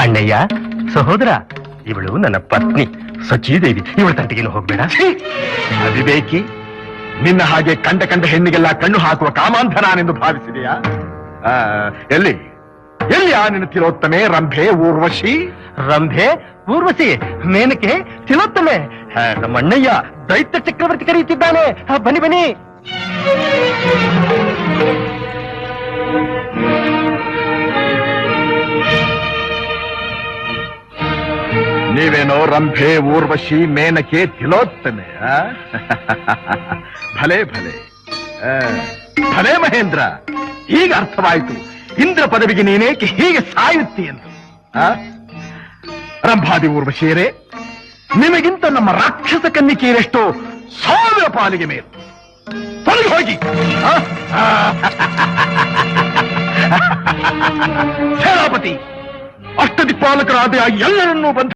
ಅಣ್ಣಯ್ಯ, ಸಹೋದರ, ಇವಳು ನನ್ನ ಪತ್ನಿ ಸಚೀದೇವಿ. ಇವಳ ತಂಟೆಗೇನು ಹೋಗ್ಬೇಡ. ಅವಿವೇಕಿ, ನಿನ್ನ ಹಾಗೆ ಕಂಡ ಕಂಡ ಹೆಣ್ಣಿಗೆಲ್ಲ ಕಣ್ಣು ಹಾಕುವ ಕಾಮಾಂಧ ನಾನೆಂದು ಭಾವಿಸಿದೆಯಾ? ಎಲ್ಲಿ ಎಲ್ಲಿ ಆ ನಿನ್ನ ತಿಲೋತ್ತಮೆ ರಂಭೆ ಊರ್ವಶಿ? ರಂಭೆ, ಊರ್ವಶಿ, ಮೇನಕೆ, ತಿಲೋತ್ತಮೆ, ನಮ್ಮ ಅಣ್ಣಯ್ಯ ದೈತ್ಯ ಚಕ್ರವರ್ತಿ ಕರೆಯುತ್ತಿದ್ದಾನೆ. ಬನ್ನಿ ಬನ್ನಿ. ನೀವೇನೋ ರಂಭೆ ಊರ್ವಶಿ ಮೇನಕೆ ತಿಲೋತ್ತಮೆ? ಭಲೆ ಭಲೆ ಭಲೆ ಮಹೇಂದ್ರ, ಈಗ ಅರ್ಥವಾಯಿತು ಇಂದ್ರ ಪದವಿಗೆ ನೀನೇಕೆ ಹೀಗೆ ಸಾಯುತ್ತಿ ಎಂದು. ರಂಭಾದಿ ಊರ್ವಶಿಯರೇ, ನಿಮಗಿಂತ ನಮ್ಮ ರಾಕ್ಷಸ ಕನ್ನಿಕೆಯರೆಷ್ಟೋ 1000 ಪಾಲಿಗೆ ಮೇಲು. ತೊಲಗಿ ಹೋಗಿ. ಸೇನಾಪತಿ, ಅಷ್ಟದಿಕ್ಪಾಲಕರಾದ ಎಲ್ಲರನ್ನೂ ಬಂಧ